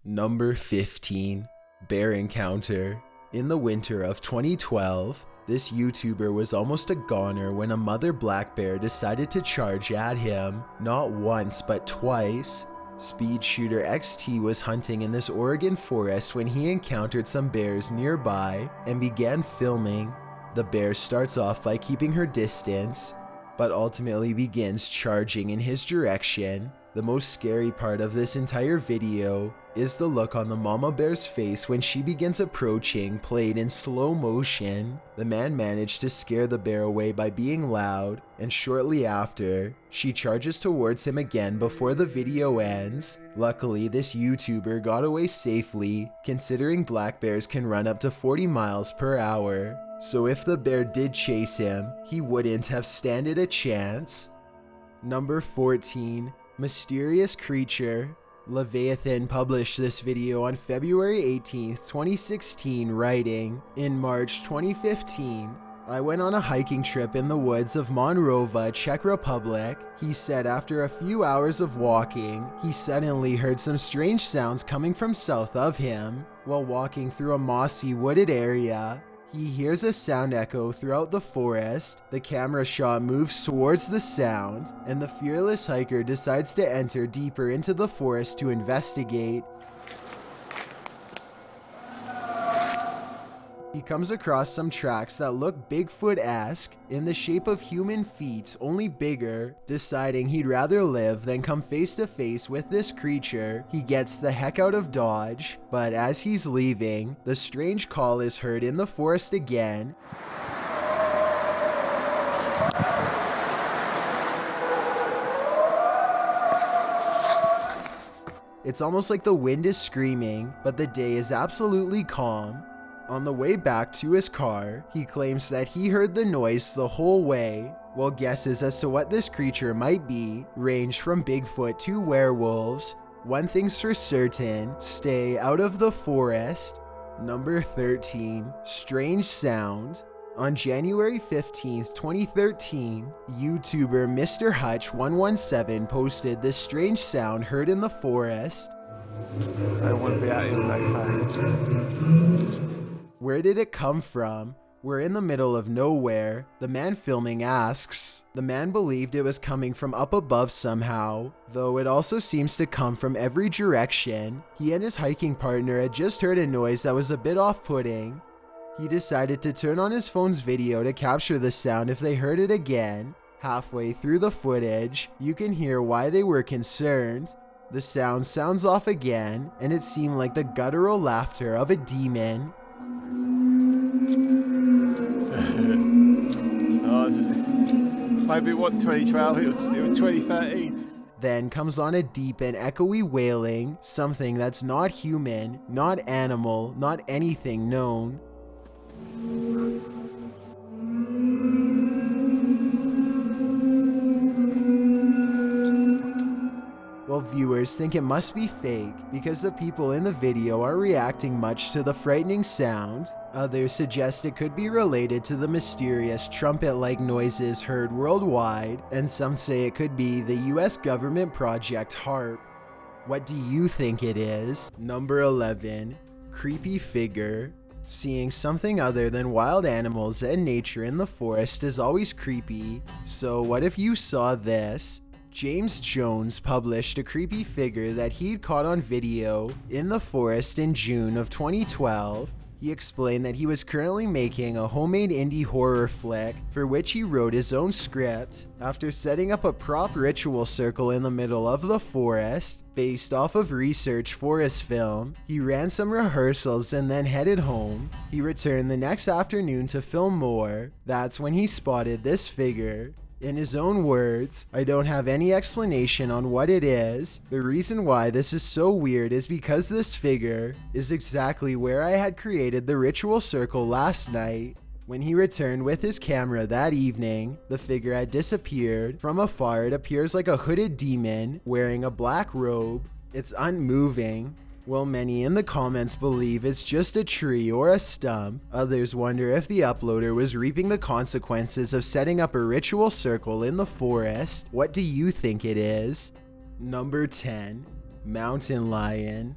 Number 15. Bear Encounter. In the winter of 2012, this YouTuber was almost a goner when a mother black bear decided to charge at him, not once but twice. Speed Shooter XT was hunting in this Oregon forest when he encountered some bears nearby and began filming. The bear starts off by keeping her distance, but ultimately begins charging in his direction. The most scary part of this entire video is the look on the mama bear's face when she begins approaching, played in slow motion. The man managed to scare the bear away by being loud, and shortly after, she charges towards him again before the video ends. Luckily, this YouTuber got away safely, considering black bears can run up to 40 miles per hour. So if the bear did chase him, he wouldn't have standed a chance. Number 14. Mysterious Creature. Leviathan published this video on February 18th, 2016, writing, "In March 2015, I went on a hiking trip in the woods of Monrova, Czech Republic. He said after a few hours of walking, he suddenly heard some strange sounds coming from south of him. While walking through a mossy wooded area, he hears a sound echo throughout the forest. The camera shot moves towards the sound, and the fearless hiker decides to enter deeper into the forest to investigate. He comes across some tracks that look Bigfoot-esque, in the shape of human feet, only bigger. Deciding he'd rather live than come face to face with this creature, he gets the heck out of Dodge. But as he's leaving, the strange call is heard in the forest again. It's almost like the wind is screaming, but the day is absolutely calm. On the way back to his car, he claims that he heard the noise the whole way. While guesses as to what this creature might be range from Bigfoot to werewolves, one thing's for certain: stay out of the forest. Number 13. Strange Sound. On January 15th, 2013, YouTuber Mr. Hutch117 posted this strange sound heard in the forest. I want to be out in like Where did it come from? We're in the middle of nowhere. The man filming asks. The man believed it was coming from up above somehow, though it also seems to come from every direction. He and his hiking partner had just heard a noise that was a bit off-putting. He decided to turn on his phone's video to capture the sound if they heard it again. Halfway through the footage, you can hear why they were concerned. The sound sounds off again, and it seemed like the guttural laughter of a demon. Maybe it wasn't 2012, it was 2013. Then comes on a deep and echoey wailing, something that's not human, not animal, not anything known. Well, viewers think it must be fake because the people in the video aren't reacting much to the frightening sound. Others suggest it could be related to the mysterious trumpet-like noises heard worldwide, and some say it could be the US government Project HARP. What do you think it is? Number 11. Creepy Figure. Seeing something other than wild animals and nature in the forest is always creepy, so what if you saw this? James Jones published a creepy figure that he'd caught on video in the forest in June of 2012. He explained that he was currently making a homemade indie horror flick for which he wrote his own script. After setting up a prop ritual circle in the middle of the forest, based off of research for his film, he ran some rehearsals and then headed home. He returned the next afternoon to film more. That's when he spotted this figure. In his own words, "I don't have any explanation on what it is. The reason why this is so weird is because this figure is exactly where I had created the ritual circle last night." When he returned with his camera that evening, the figure had disappeared. From afar, it appears like a hooded demon wearing a black robe. It's unmoving. While many in the comments believe it's just a tree or a stump, others wonder if the uploader was reaping the consequences of setting up a ritual circle in the forest. What do you think it is? Number 10. Mountain Lion.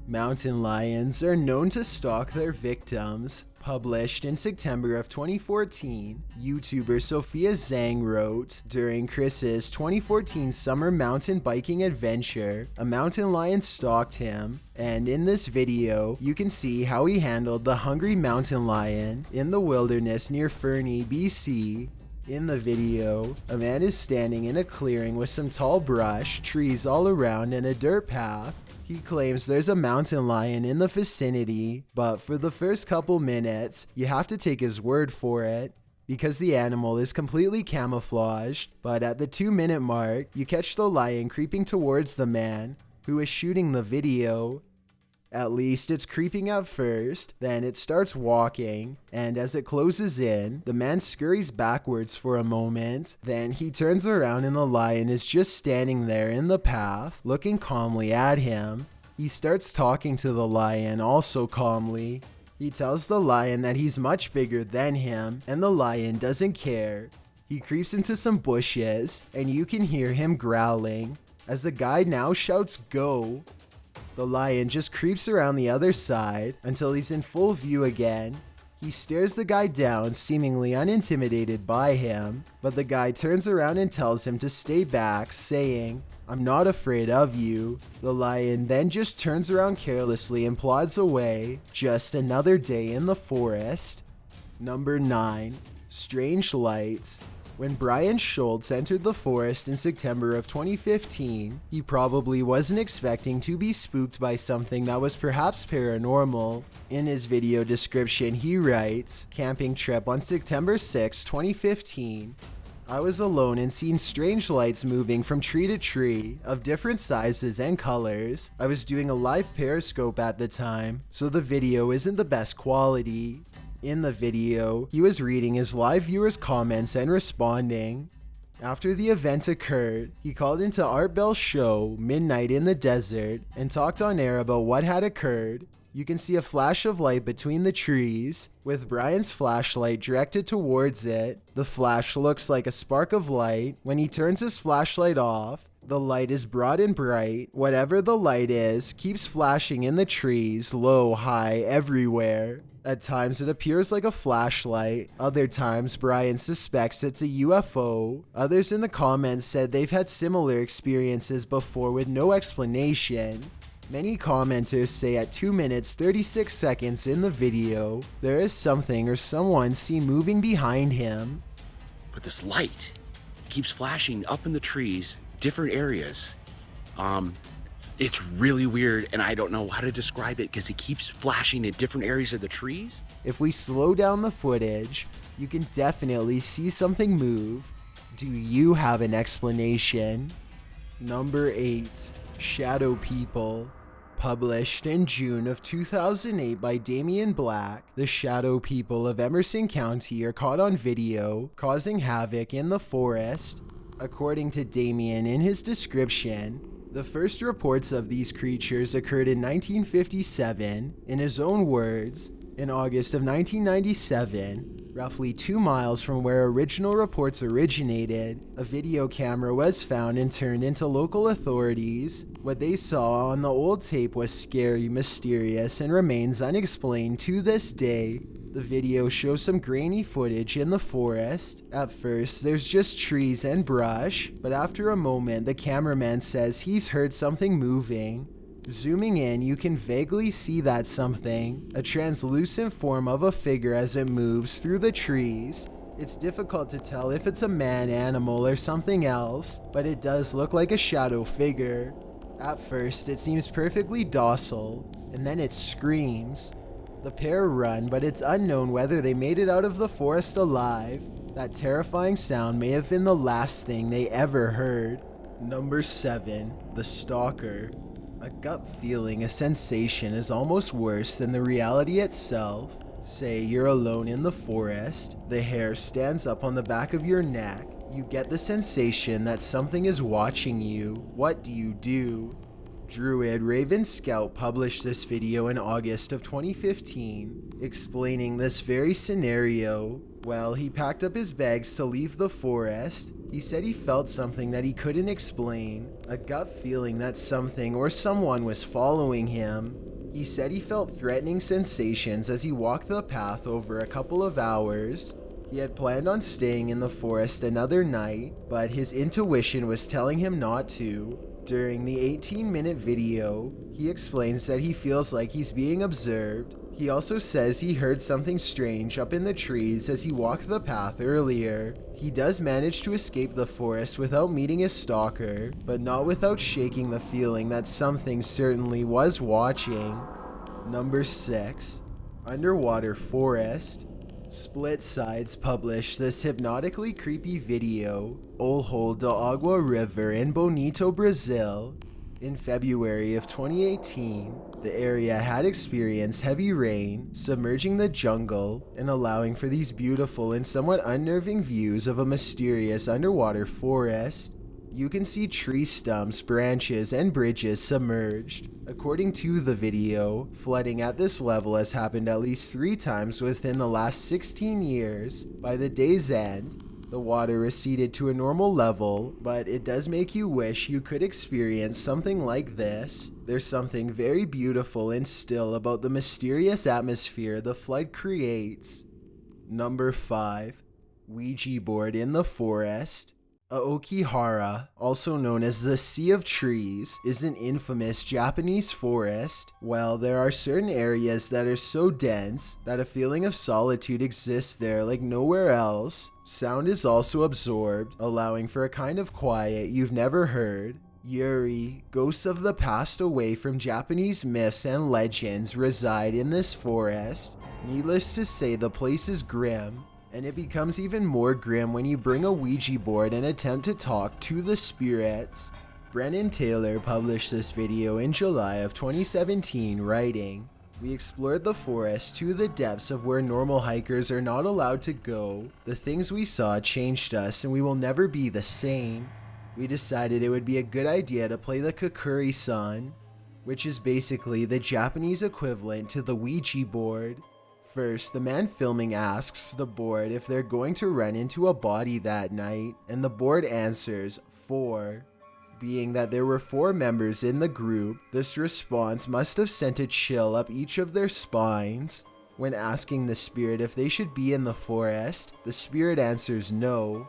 Mountain lions are known to stalk their victims. Published in September of 2014, YouTuber Sophia Zhang wrote, during Chris's 2014 summer mountain biking adventure, a mountain lion stalked him, and in this video, you can see how he handled the hungry mountain lion in the wilderness near Fernie, BC. In the video, a man is standing in a clearing with some tall brush, trees all around, and a dirt path. He claims there's a mountain lion in the vicinity, but for the first couple minutes, you have to take his word for it, because the animal is completely camouflaged. But at the 2-minute mark, you catch the lion creeping towards the man who is shooting the video. At least it's creeping at first, then it starts walking, and as it closes in, the man scurries backwards for a moment, then he turns around and the lion is just standing there in the path, looking calmly at him. He starts talking to the lion also calmly. He tells the lion that he's much bigger than him, and the lion doesn't care. He creeps into some bushes, and you can hear him growling, as the guy now shouts "Go!" The lion just creeps around the other side until he's in full view again. He stares the guy down, seemingly unintimidated by him, but the guy turns around and tells him to stay back, saying, "I'm not afraid of you." The lion then just turns around carelessly and plods away. Just another day in the forest. Number 9. Strange lights. When Brian Schultz entered the forest in September of 2015, he probably wasn't expecting to be spooked by something that was perhaps paranormal. In his video description, he writes, "Camping trip on September 6, 2015. I was alone and seen strange lights moving from tree to tree of different sizes and colors. I was doing a live periscope at the time, so the video isn't the best quality." In the video, he was reading his live viewers' comments and responding. After the event occurred, he called into Art Bell's show, Midnight in the Desert, and talked on air about what had occurred. You can see a flash of light between the trees, with Brian's flashlight directed towards it. The flash looks like a spark of light. When he turns his flashlight off, the light is broad and bright. Whatever the light is, keeps flashing in the trees, low, high, everywhere. At times it appears like a flashlight, other times Brian suspects it's a UFO. Others in the comments said they've had similar experiences before with no explanation. Many commenters say at 2 minutes 36 seconds in the video, there is something or someone seen moving behind him. But this light keeps flashing up in the trees, different areas. It's really weird, and I don't know how to describe it because it keeps flashing in different areas of the trees. If we slow down the footage, you can definitely see something move. Do you have an explanation? Number 8. Shadow People. Published in June of 2008 by Damian Black, the shadow people of Emerson County are caught on video, causing havoc in the forest. According to Damian in his description, the first reports of these creatures occurred in 1957. In his own words, in August of 1997, roughly 2 miles from where original reports originated, a video camera was found and turned into local authorities. What they saw on the old tape was scary, mysterious, and remains unexplained to this day. The video shows some grainy footage in the forest. At first, there's just trees and brush, but after a moment, the cameraman says he's heard something moving. Zooming in, you can vaguely see that something, a translucent form of a figure as it moves through the trees. It's difficult to tell if it's a man, animal, or something else, but it does look like a shadow figure. At first, it seems perfectly docile, and then it screams. The pair run, but it's unknown whether they made it out of the forest alive. That terrifying sound may have been the last thing they ever heard. Number 7. The Stalker. A gut feeling, a sensation is almost worse than the reality itself. Say you're alone in the forest, the hair stands up on the back of your neck. You get the sensation that something is watching you. What do? Druid Raven Scout published this video in August of 2015, explaining this very scenario. Well, he packed up his bags to leave the forest. He said he felt something that he couldn't explain, a gut feeling that something or someone was following him. He said he felt threatening sensations as he walked the path over a couple of hours. He had planned on staying in the forest another night, but his intuition was telling him not to. During the 18-minute video, he explains that he feels like he's being observed. He also says he heard something strange up in the trees as he walked the path earlier. He does manage to escape the forest without meeting his stalker, but not without shaking the feeling that something certainly was watching. Number 6. Underwater Forest. Split Sides published this hypnotically creepy video, Olho da Água River in Bonito, Brazil. In February of 2018, the area had experienced heavy rain, submerging the jungle and allowing for these beautiful and somewhat unnerving views of a mysterious underwater forest. You can see tree stumps, branches, and bridges submerged. According to the video, flooding at this level has happened at least 3 times within the last 16 years. By the day's end, the water receded to a normal level, but it does make you wish you could experience something like this. There's something very beautiful and still about the mysterious atmosphere the flood creates. Number 5. Ouija board in the forest. Aokigahara, also known as the Sea of Trees, is an infamous Japanese forest. While there are certain areas that are so dense that a feeling of solitude exists there like nowhere else, sound is also absorbed, allowing for a kind of quiet you've never heard. Yuri, ghosts of the past away from Japanese myths and legends, reside in this forest. Needless to say, the place is grim. And it becomes even more grim when you bring a Ouija board and attempt to talk to the spirits. Brennan Taylor published this video in July of 2017, writing, "We explored the forest to the depths of where normal hikers are not allowed to go. The things we saw changed us and we will never be the same. We decided it would be a good idea to play the Kukuri-san, which is basically the Japanese equivalent to the Ouija board. First, the man filming asks the board if they're going to run into a body that night, and the board answers 4. Being that there were 4 members in the group, this response must have sent a chill up each of their spines. When asking the spirit if they should be in the forest, the spirit answers no.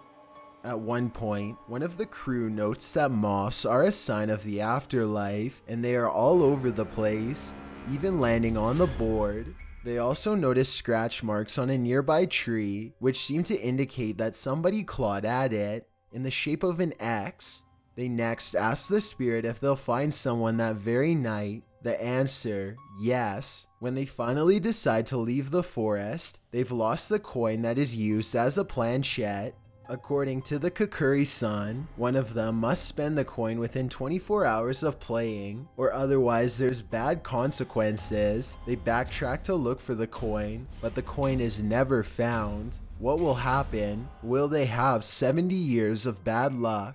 At one point, one of the crew notes that moths are a sign of the afterlife, and they are all over the place, even landing on the board. They also notice scratch marks on a nearby tree, which seem to indicate that somebody clawed at it, in the shape of an X. They next ask the spirit if they'll find someone that very night. The answer, yes. When they finally decide to leave the forest, they've lost the coin that is used as a planchette. According to the Kukuri-san, one of them must spend the coin within 24 hours of playing, or otherwise there's bad consequences. They backtrack to look for the coin, but the coin is never found. What will happen? Will they have 70 years of bad luck?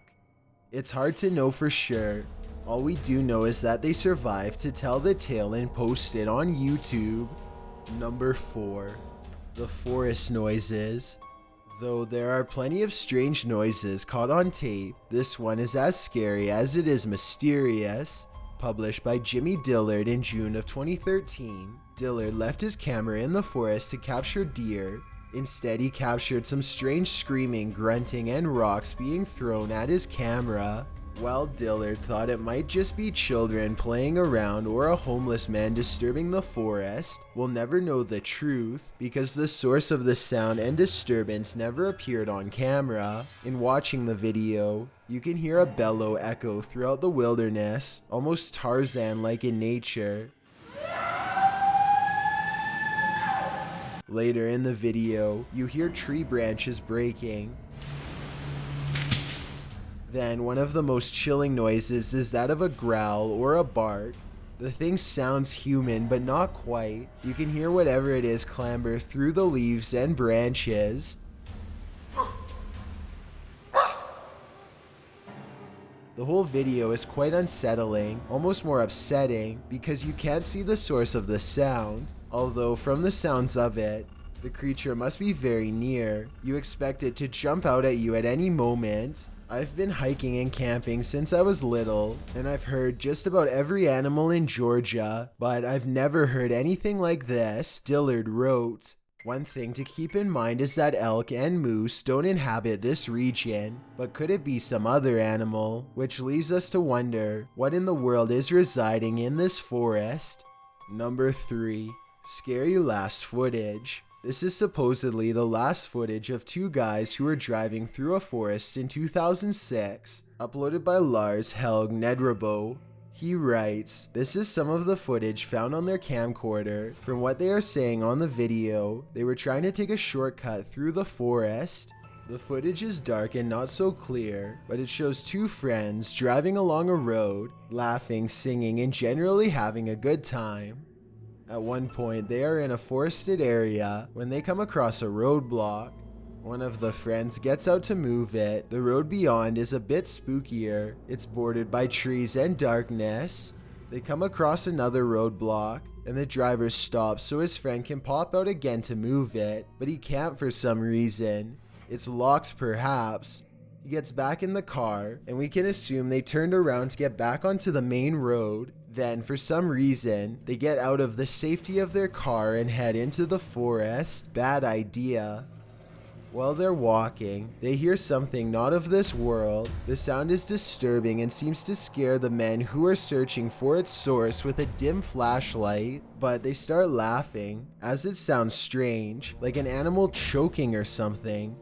It's hard to know for sure. All we do know is that they survived to tell the tale and post it on YouTube. Number 4. The forest noises. Though there are plenty of strange noises caught on tape, this one is as scary as it is mysterious. Published by Jimmy Dillard in June of 2013, Dillard left his camera in the forest to capture deer. Instead, he captured some strange screaming, grunting, and rocks being thrown at his camera. While Dillard thought it might just be children playing around or a homeless man disturbing the forest, we'll never know the truth because the source of the sound and disturbance never appeared on camera. In watching the video, you can hear a bellow echo throughout the wilderness, almost Tarzan-like in nature. Later in the video, you hear tree branches breaking. Then, one of the most chilling noises is that of a growl or a bark. The thing sounds human, but not quite. You can hear whatever it is clamber through the leaves and branches. The whole video is quite unsettling, almost more upsetting, because you can't see the source of the sound. Although, from the sounds of it, the creature must be very near. You expect it to jump out at you at any moment. I've been hiking and camping since I was little, and I've heard just about every animal in Georgia, but I've never heard anything like this, Dillard wrote. One thing to keep in mind is that elk and moose don't inhabit this region, but could it be some other animal? Which leaves us to wonder, what in the world is residing in this forest? Number 3. Scary last footage. This is supposedly the last footage of two guys who were driving through a forest in 2006, uploaded by Lars Helg Nedrabo. He writes, "This is some of the footage found on their camcorder. From what they are saying on the video, they were trying to take a shortcut through the forest. The footage is dark and not so clear, but it shows two friends driving along a road, laughing, singing, and generally having a good time. At one point, they are in a forested area when they come across a roadblock. One of the friends gets out to move it. The road beyond is a bit spookier. It's bordered by trees and darkness. They come across another roadblock, and the driver stops so his friend can pop out again to move it, but he can't for some reason. It's locked perhaps. He gets back in the car, and we can assume they turned around to get back onto the main road. Then, for some reason, they get out of the safety of their car and head into the forest. Bad idea. While they're walking, they hear something not of this world. The sound is disturbing and seems to scare the men who are searching for its source with a dim flashlight, but they start laughing, as it sounds strange, like an animal choking or something.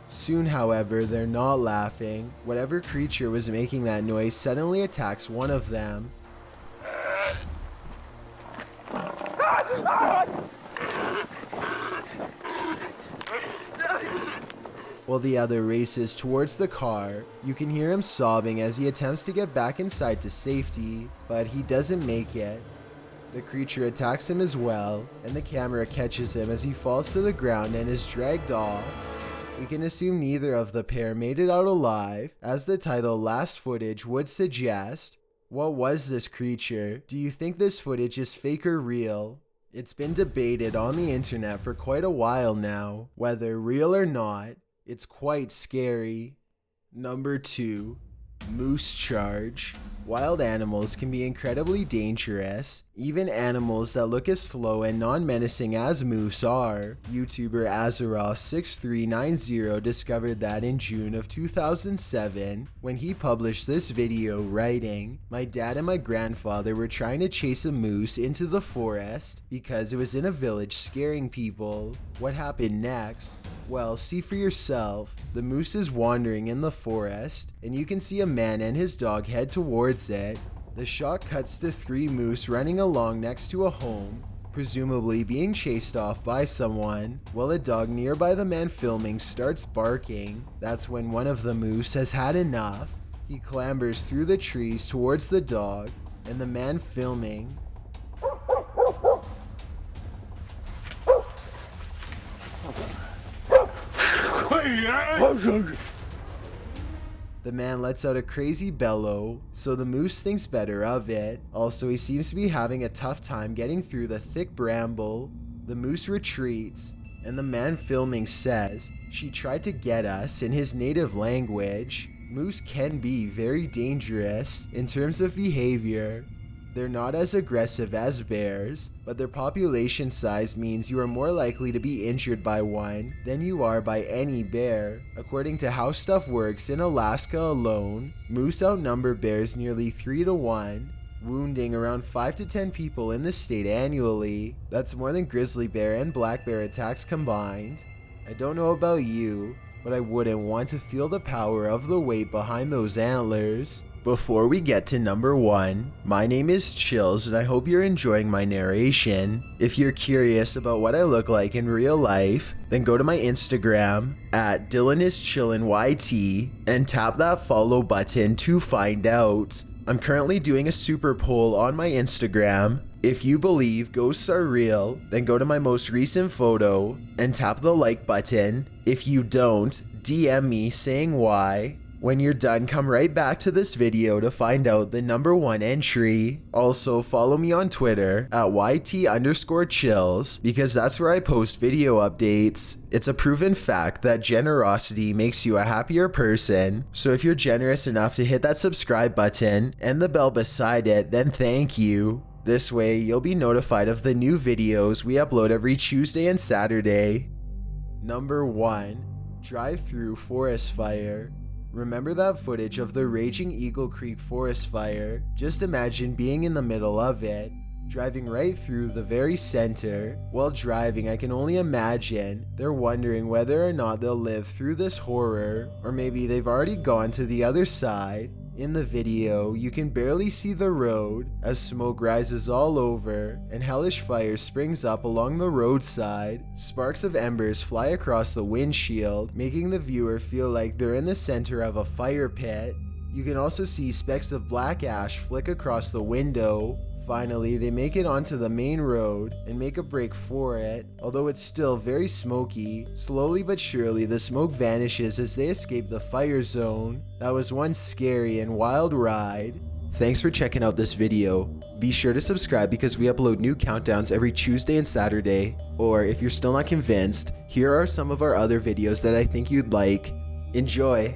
Soon, however, they're not laughing. Whatever creature was making that noise suddenly attacks one of them. While the other races towards the car, you can hear him sobbing as he attempts to get back inside to safety, but he doesn't make it. The creature attacks him as well, and the camera catches him as he falls to the ground and is dragged off. We can assume neither of the pair made it out alive, as the title Last Footage would suggest. What was this creature? Do you think this footage is fake or real? It's been debated on the internet for quite a while now, whether real or not. It's quite scary. Number 2. Moose charge. Wild animals can be incredibly dangerous, even animals that look as slow and non-menacing as moose are. YouTuber Azeroth6390 discovered that in June of 2007 when he published this video writing, "My dad and my grandfather were trying to chase a moose into the forest because it was in a village scaring people. What happened next? Well, see for yourself. The moose is wandering in the forest, and you can see a man and his dog head towards it. The shot cuts to 3 moose running along next to a home, presumably being chased off by someone, while a dog nearby the man filming starts barking. That's when one of the moose has had enough. He clambers through the trees towards the dog, and the man filming the man lets out a crazy bellow, so the moose thinks better of it. Also, he seems to be having a tough time getting through the thick bramble. The moose retreats, and the man filming says, "She tried to get us," in his native language. Moose can be very dangerous in terms of behavior. They're not as aggressive as bears, but their population size means you are more likely to be injured by one than you are by any bear. According to how stuff works in Alaska alone, moose outnumber bears nearly 3 to 1, wounding around 5 to 10 people in the state annually. That's more than grizzly bear and black bear attacks combined. I don't know about you, but I wouldn't want to feel the power of the weight behind those antlers. Before we get to number 1, my name is Chills and I hope you're enjoying my narration. If you're curious about what I look like in real life, then go to my Instagram at DylanIsChillinYT and tap that follow button to find out. I'm currently doing a super poll on my Instagram. If you believe ghosts are real, then go to my most recent photo and tap the like button. If you don't, DM me saying why. When you're done, come right back to this video to find out the #1 entry. Also, follow me on Twitter at YT_chills because that's where I post video updates. It's a proven fact that generosity makes you a happier person. So if you're generous enough to hit that subscribe button and the bell beside it, then thank you. This way, you'll be notified of the new videos we upload every Tuesday and Saturday. #1. Drive-through forest fire. Remember that footage of the Raging Eagle Creek forest fire? Just imagine being in the middle of it, driving right through the very center. While driving, I can only imagine they're wondering whether or not they'll live through this horror, or maybe they've already gone to the other side. In the video, you can barely see the road as smoke rises all over and hellish fire springs up along the roadside. Sparks of embers fly across the windshield, making the viewer feel like they're in the center of a fire pit. You can also see specks of black ash flick across the window. Finally, they make it onto the main road and make a break for it. Although it's still very smoky, slowly but surely the smoke vanishes as they escape the fire zone. That was one scary and wild ride. Thanks for checking out this video. Be sure to subscribe because we upload new countdowns every Tuesday and Saturday. Or if you're still not convinced, here are some of our other videos that I think you'd like. Enjoy!